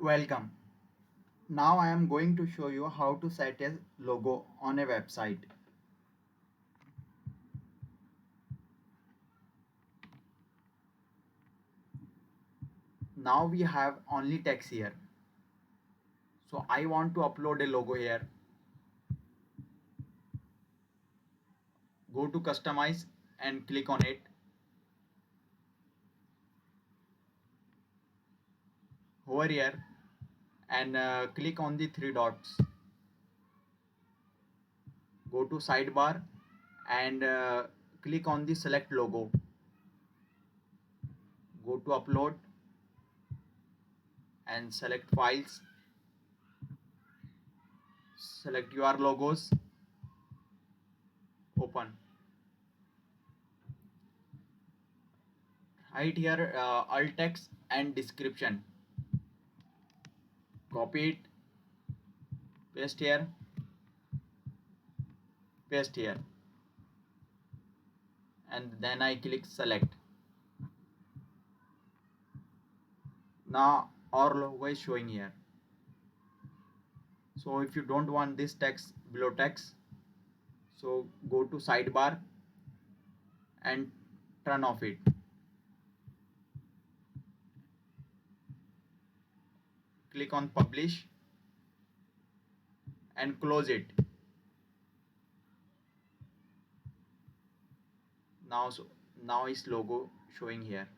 Welcome. Now I am going to show you how to set a logo on a website. Now we have only text here. So I want to upload a logo here. Go to customize and click on it. Hover here and click on the three dots. Go to sidebar and click on the select logo. Go to upload and select files. Select your logos. Open. Write here alt text and description. Copy it, paste here, paste here, and then I click select. Now our logo is showing here. So if you don't want this text below text, so go to sidebar and turn off it. Click on publish and close it. Now is logo showing here.